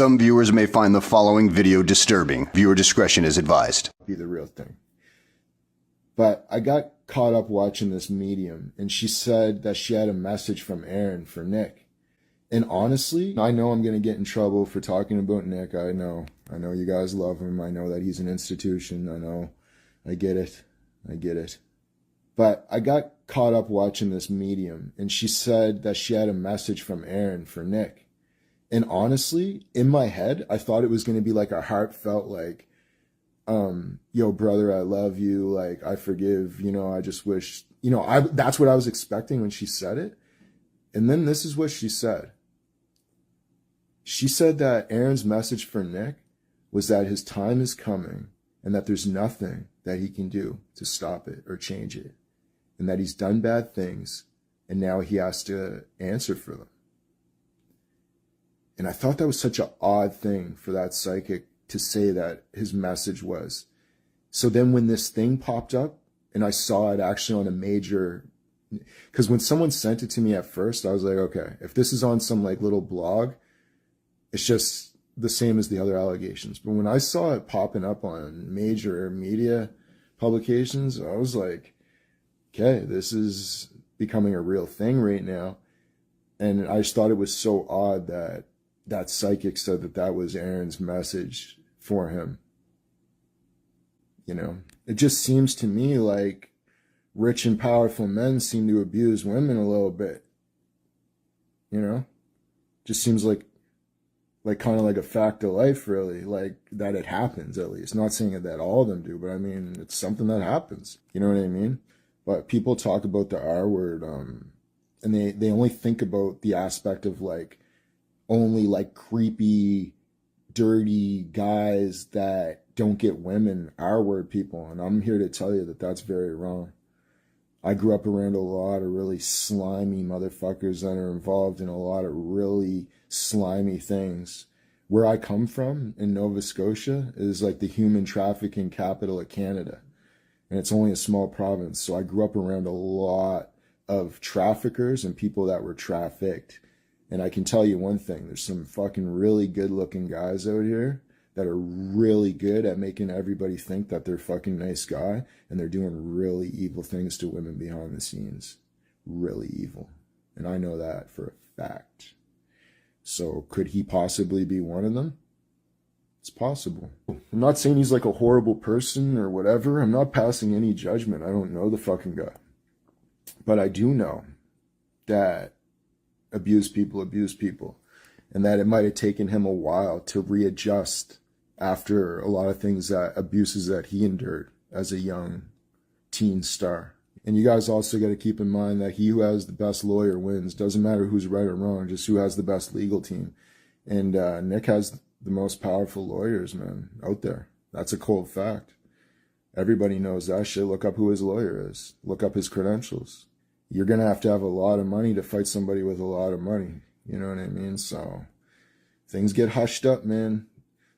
Some viewers may find the following video disturbing. Viewer discretion is advised. Be the real thing. But I got caught up watching this medium, and she said that she had a message from Aaron for Nick. And honestly, I know I'm going to get in trouble for talking about Nick. I know you guys love him. I know that he's an institution. I get it. But I got caught up watching this medium, and she said that she had a message from Aaron for Nick. And honestly, in my head, I thought it was going to be like a heartfelt, like, yo, brother, I love you. Like, I forgive, I just wish, that's what I was expecting when she said it. And then this is what she said. She said that Aaron's message for Nick was that his time is coming and that there's nothing that he can do to stop it or change it. And that he's done bad things and now he has to answer for them. And I thought that was such an odd thing for that psychic to say that his message was. So then when this thing popped up and I saw it actually on a major, because when someone sent it to me at first, I was like, okay, if this is on some like little blog, it's just the same as the other allegations. But when I saw it popping up on major media publications, I was like, okay, this is becoming a real thing right now. And I just thought it was so odd that that psychic said that that was Aaron's message for him. It just seems to me like rich and powerful men seem to abuse women a little bit. Just seems like kind of like a fact of life, really, like that it happens at least. Not saying that all of them do, but I mean, it's something that happens. You know what I mean? But people talk about the R word, and they only think about the aspect of like, only like creepy, dirty guys that don't get women, our word people. And I'm here to tell you that that's very wrong. I grew up around a lot of really slimy motherfuckers that are involved in a lot of really slimy things. Where I come from in Nova Scotia is like the human trafficking capital of Canada. And it's only a small province. So I grew up around a lot of traffickers and people that were trafficked. And I can tell you one thing, there's some fucking really good looking guys out here that are really good at making everybody think that they're fucking nice guy, and they're doing really evil things to women behind the scenes. Really evil. And I know that for a fact. So could he possibly be one of them? It's possible. I'm not saying he's like a horrible person or whatever. I'm not passing any judgment. I don't know the fucking guy. But I do know that abuse people, and that it might have taken him a while to readjust after a lot of abuses that he endured as a young teen star. And you guys also got to keep in mind that he who has the best lawyer wins. Doesn't matter who's right or wrong, just who has the best legal team. And Nick has the most powerful lawyers, man, out there. That's a cold fact. Everybody knows that shit. Look up who his lawyer is. Look up his credentials. You're going to have a lot of money to fight somebody with a lot of money. You know what I mean? So things get hushed up, man.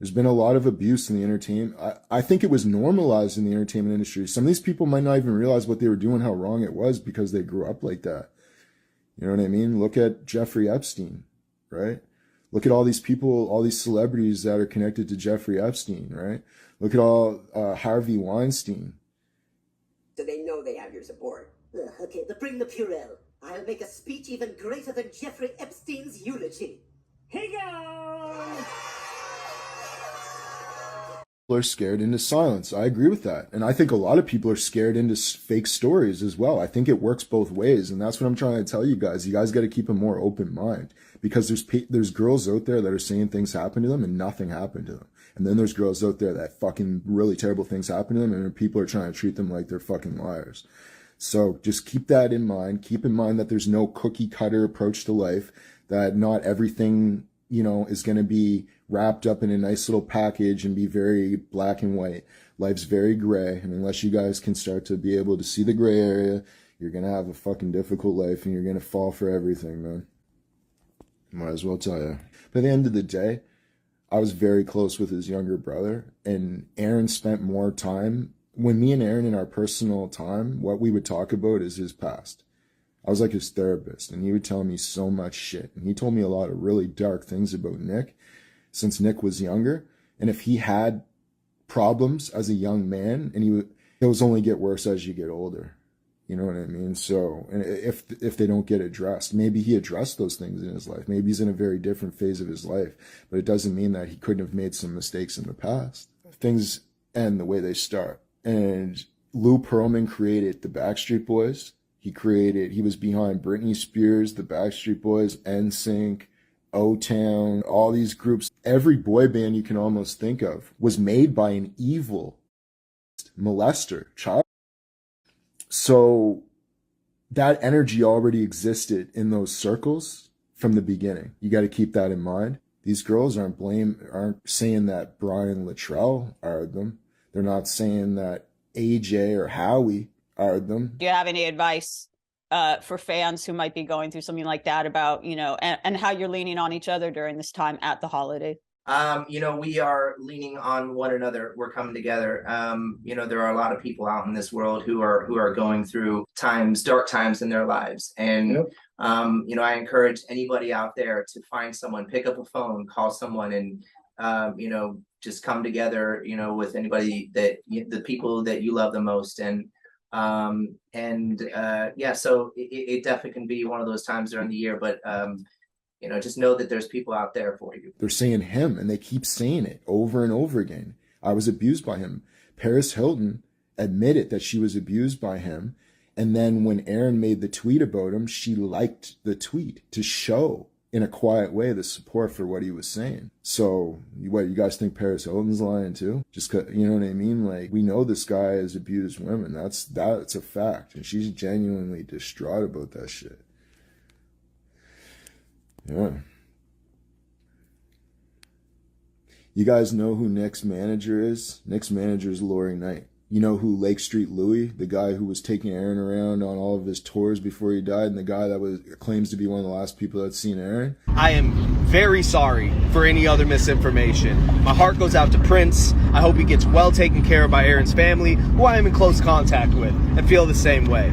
There's been a lot of abuse in the entertainment. I think it was normalized in the entertainment industry. Some of these people might not even realize what they were doing, how wrong it was, because they grew up like that. You know what I mean? Look at Jeffrey Epstein, right? Look at all these people, all these celebrities that are connected to Jeffrey Epstein, right? Look at all Harvey Weinstein. So they know they have your support. Okay, but bring the Purell. I'll make a speech even greater than Jeffrey Epstein's eulogy. Here you go! People are scared into silence. I agree with that. And I think a lot of people are scared into fake stories as well. I think it works both ways. And that's what I'm trying to tell you guys. You guys got to keep a more open mind, because there's girls out there that are saying things happen to them and nothing happened to them. And then there's girls out there that fucking really terrible things happen to them, and people are trying to treat them like they're fucking liars. So just keep that in mind. Keep in mind that there's no cookie cutter approach to life, that not everything, is going to be wrapped up in a nice little package and be very black and white. Life's very gray. And unless you guys can start to be able to see the gray area, you're going to have a fucking difficult life and you're going to fall for everything, man. Might as well tell you. But at the end of the day, I was very close with his younger brother, and Aaron spent more time. When me and Aaron in our personal time, what we would talk about is his past. I was like his therapist, and he would tell me so much shit. And he told me a lot of really dark things about Nick. since Nick was younger. And if he had problems as a young man, and those only get worse as you get older. You know what I mean? So, and if they don't get addressed, maybe he addressed those things in his life. Maybe he's in a very different phase of his life, but it doesn't mean that he couldn't have made some mistakes in the past. Things end the way they start. And Lou Pearlman created the Backstreet Boys. He was behind Britney Spears, the Backstreet Boys, NSYNC, O-Town, all these groups. Every boy band you can almost think of was made by an evil molester, child. So that energy already existed in those circles from the beginning. You got to keep that in mind. These girls aren't saying that Brian Luttrell hired them. They're not saying that AJ or Howie hired them. Do you have any advice for fans who might be going through something like that about, and how you're leaning on each other during this time at the holiday? We are leaning on one another. We're coming together. There are a lot of people out in this world who are going through dark times in their lives. And, yep. I encourage anybody out there to find someone, pick up a phone, call someone, and, just come together, with anybody the people that you love the most. So it definitely can be one of those times during the year, but, just know that there's people out there for you. They're saying him, and they keep saying it over and over again. I was abused by him. Paris Hilton admitted that she was abused by him. And then when Aaron made the tweet about him, she liked the tweet to show in a quiet way the support for what he was saying. So what, you guys think Paris Hilton's lying too? Just 'cause, you know what I mean? Like, we know this guy has abused women. That's a fact. And she's genuinely distraught about that shit. Yeah. You guys know who Nick's manager is? Nick's manager is Lori Knight. You know who Lake Street Louie, the guy who was taking Aaron around on all of his tours before he died, and the guy that claims to be one of the last people that's seen Aaron? I am very sorry for any other misinformation. My heart goes out to Prince. I hope he gets well taken care of by Aaron's family, who I am in close contact with, and feel the same way.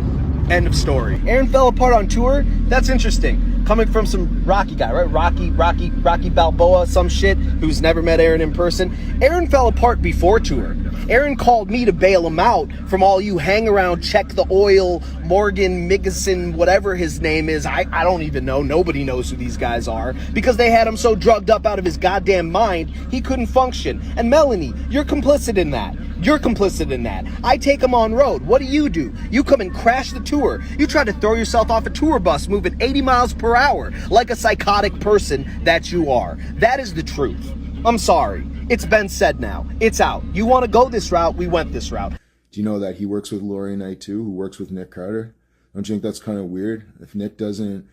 End of story. Aaron fell apart on tour? That's interesting. Coming from some Rocky guy, right? Rocky Balboa, some shit, who's never met Aaron in person. Aaron fell apart before tour. Aaron called me to bail him out from all you hang around, check the oil, Morgan, Miggeson, whatever his name is. I don't even know. Nobody knows who these guys are, because they had him so drugged up out of his goddamn mind, he couldn't function. And Melanie, you're complicit in that. You're complicit in that. I take him on road. What do? You come and crash the tour. You try to throw yourself off a tour bus moving 80 miles per hour like a psychotic person that you are. That is the truth. I'm sorry. It's been said now. It's out. You want to go this route? We went this route. Do you know that he works with Lori Knight too, who works with Nick Carter? Don't you think that's kind of weird? If Nick doesn't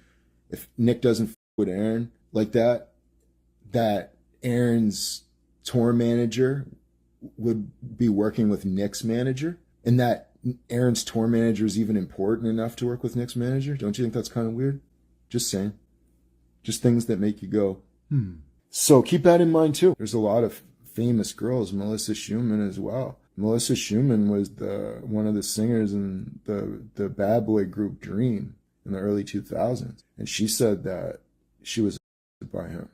f with Aaron like that Aaron's tour manager would be working with Nick's manager, and that Aaron's tour manager is even important enough to work with Nick's manager? Don't you think that's kind of weird? Just saying. Just things that make you go, So keep that in mind too. There's a lot of famous girls, Melissa Schumann as well. Melissa Schumann was one of the singers in the bad boy group Dream in the early 2000s. And she said that she was by him.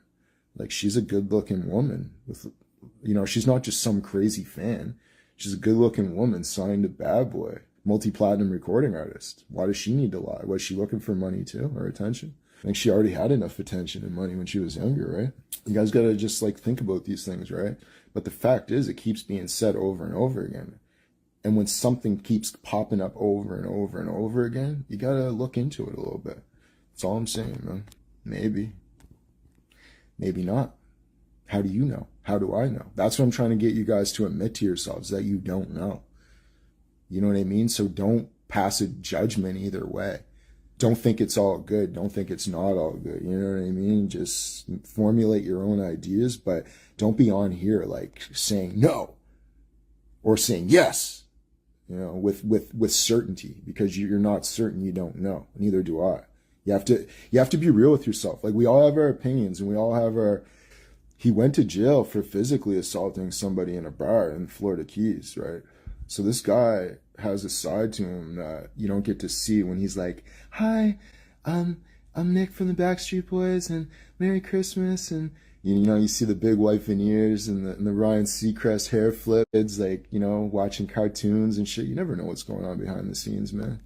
Like, she's a good looking woman with, she's not just some crazy fan. She's a good looking woman signed to Bad Boy, multi-platinum recording artist. Why does she need to lie? Was she looking for money too, or attention? I think she already had enough attention and money when she was younger, right? You guys got to just think about these things, right? But the fact is, it keeps being said over and over again. And when something keeps popping up over and over and over again, you got to look into it a little bit. That's all I'm saying, man. Maybe. Maybe not. How do you know? How do I know? That's what I'm trying to get you guys to admit to yourselves, that you don't know. You know what I mean? So don't pass a judgment either way. Don't think it's all good. Don't think it's not all good. You know what I mean? Just formulate your own ideas, but don't be on here saying no or saying yes, with certainty, because you're not certain. You don't know. Neither do I. You have to be real with yourself. We all have our opinions, and we all have our. He went to jail for physically assaulting somebody in a bar in Florida Keys, right? So this guy has a side to him that you don't get to see when he's like, "Hi, I'm Nick from the Backstreet Boys, and Merry Christmas," and You know, you see the big white veneers and the Ryan Seacrest hair flip. It's like, you know, watching cartoons and shit. You never know what's going on behind the scenes, man.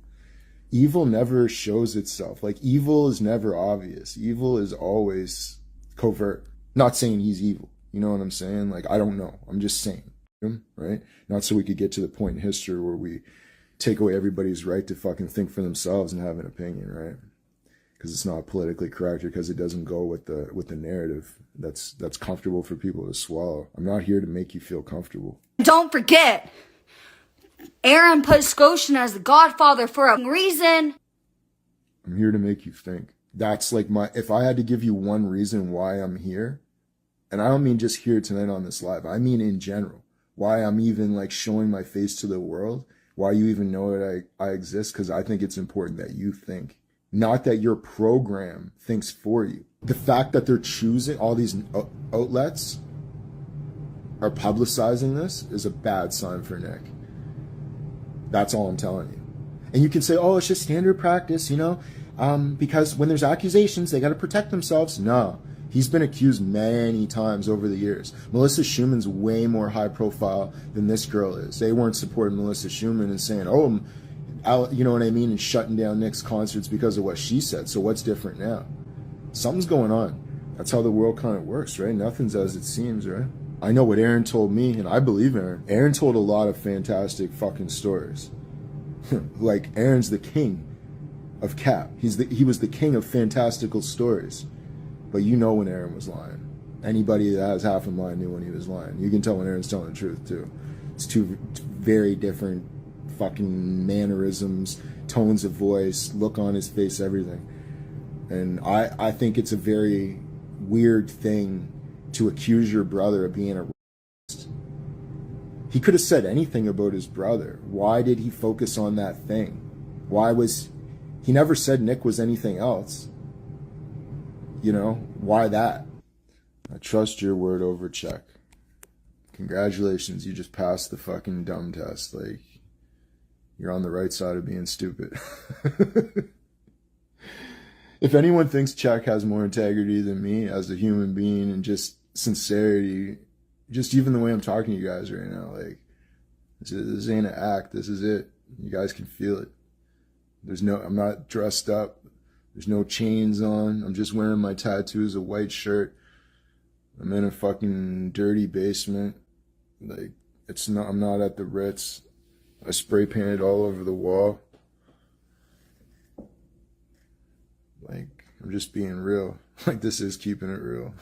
Evil never shows itself. Like, evil is never obvious. Evil is always covert. Not saying he's evil. You know what I'm saying? Like, I don't know. I'm just saying, right? Not so we could get to the point in history where we take away everybody's right to fucking think for themselves and have an opinion, right? Because it's not politically correct, or because it doesn't go with the narrative that's comfortable for people to swallow. I'm not here to make you feel comfortable. Don't forget, Aaron put Scotian as the godfather for a reason. I'm here to make you think. That's like if I had to give you one reason why I'm here, and I don't mean just here tonight on this live, I mean in general, why I'm even like showing my face to the world, why you even know that I exist, because I think it's important that you think. Not that your program thinks for you. The fact that they're choosing, all these outlets are publicizing this is a bad sign for Nick. That's all I'm telling you. And you can say, oh, it's just standard practice, you know, because when there's accusations, they got to protect themselves. No, he's been accused many times over the years. Melissa Schumann's way more high profile than this girl is. They weren't supporting Melissa Schumann and saying, oh, you know what I mean, and shutting down Nick's concerts because of what she said. So what's different now? Something's going on. That's how the world kind of works, right? Nothing's as it seems, right? I know what Aaron told me, and I believe Aaron. Aaron told a lot of fantastic fucking stories. Like, Aaron's the king of cap. He was the king of fantastical stories. But you know when Aaron was lying. Anybody that has half a mind knew when he was lying. You can tell when Aaron's telling the truth, too. It's two very different fucking mannerisms, tones of voice, look on his face, everything. And I think it's a very weird thing to accuse your brother of being a racist. He could have said anything about his brother. Why did he focus on that thing? He never said Nick was anything else. You know, why that? I trust your word over check. Congratulations, you just passed the fucking dumb test. Like, you're on the right side of being stupid. If anyone thinks Chuck has more integrity than me as a human being and just sincerity, just even the way I'm talking to you guys right now, like, this ain't an act. This is it. You guys can feel it. I'm not dressed up. There's no chains on. I'm just wearing my tattoos, a white shirt. I'm in a fucking dirty basement. Like, I'm not at the Ritz. I spray painted all over the wall. Like, I'm just being real. Like, this is keeping it real.